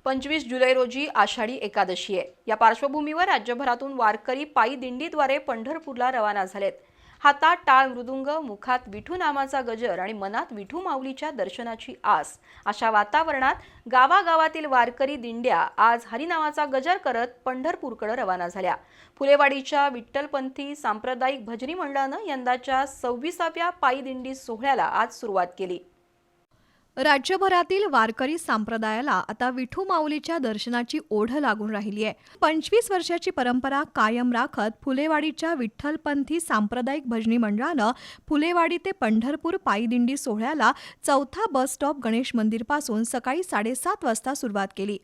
25 जुलै रोजी आषाढी एकादशी आहे। या पार्श्वभूमीवर राज्यभरातून वारकरी पायी दिंडीद्वारे पंढरपूरला रवाना झालेत। हातात टाळ मृदुंग, मुखात विठू नामाचा गजर आणि मनात विठू माऊलीच्या दर्शनाची आस, अशा वातावरणात गावागावातील वारकरी दिंड्या आज हरिनामाचा गजर करत पंढरपूरकडे रवाना झाल्या। फुलेवाडीच्या विठ्ठलपंथी सांप्रदायिक भजनी मंडळानं यंदाच्या 26व्या पायी दिंडी सोहळ्याला आज सुरुवात केली। राज्यभरातील वारकरी संप्रदायाला आता विठू माऊलीच्या दर्शनाची ओढ लागून राहिली आहे। 25 वर्षाची परंपरा कायम राखत फुलेवाडीच्या विठ्ठलपंथी सांप्रदायिक भजनी मंडळानं फुलेवाडी ते पंढरपूर पायी दिंडी सोहळ्याला चौथा बस स्टॉप गणेश मंदिर पासून सकाळी 7:30 वाजता सुरुवात केली।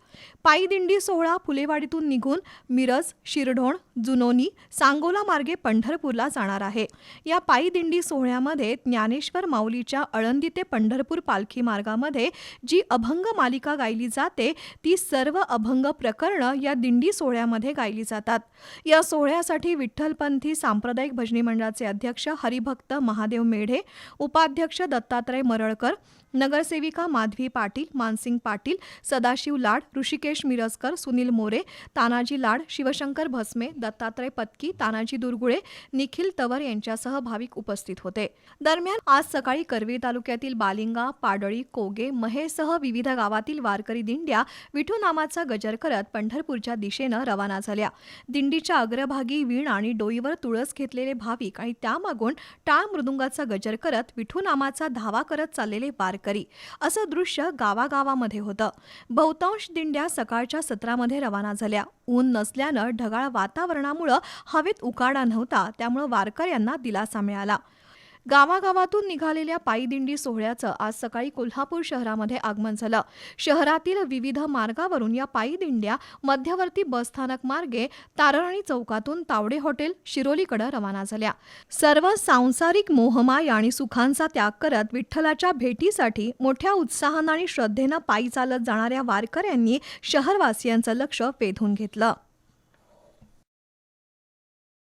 पायी दिंडी सोहळा फुलेवाडीतून निघून मिरज, शिरढोण, जुनोनी, सांगोला मार्गे पंढरपूरला जाणार आहे। या पायी दिंडी सोहळ्यामध्ये ज्ञानेश्वर माऊलीच्या आळंदी ते पंढरपूर पालखी मार्गामध्ये जी अभंग मालिका गायली जाते ती सर्व अभंग प्रकरणं या दिंडी सोहळ्यामध्ये गायली जातात। या सोहळ्यासाठी विठ्ठलपंथी सांप्रदायिक भजनी मंडळाचे अध्यक्ष हरिभक्त महादेव मेढे, उपाध्यक्ष दत्तात्रय मरळकर, नगरसेविका माधवी पाटील, मानसिंग पाटील, सदाशिव लाड, ऋषिकेश मिरजकर, सुनील मोरे, तानाजी लाड, शिवशंकर भस्मे, दत्तात्रय पत्की, तानाजी दुर्गुळे, निखिल तवर यांच्यासह भाविक उपस्थित होते। दरम्यान आज सकाळी करवीर तालुक्यातील बालिंगा, पाडळी, कोगे, महेसह विविध गावातील वारकरी दिंड्या विठू नामाचा गजर करत पंढरपूरच्या दिशेनं रवाना झाल्या। दिंडीच्या अग्रभागी वीण आणि डोईवर तुळस घेतलेले भाविक आणि त्यामागून टाळ मृदुंगाचा गजर करत विठू नामाचा धावा करत चाललेले वारकरी, असं दृश्य गावागावामध्ये होतं। बहुतांश दिंड्या सकाळच्या सत्रामध्ये रवाना झाल्या। ऊन नसल्यानं ढगाळ वातावरणामुळे हवेत उकाडा नव्हता, त्यामुळे वारकऱ्यांना दिलासा मिळाला। गावागावातून निघालेल्या पायी दिंडी सोहळ्याचं आज सकाळी कोल्हापूर शहरामध्ये आगमन झालं। शहरातील विविध मार्गावरून या पायी दिंड्या मध्यवर्ती बसस्थानक मार्गे तारराणी चौकातून तावडे हॉटेल, शिरोलीकडे रवाना झाल्या। सर्व सांसारिक मोहमाया आणि सुखांचा त्याग करत विठ्ठलाच्या भेटीसाठी मोठ्या उत्साहानं आणि श्रद्धेनं पायी चालत जाणाऱ्या वारकऱ्यांनी शहरवासियांचं लक्ष वेधून घेतलं।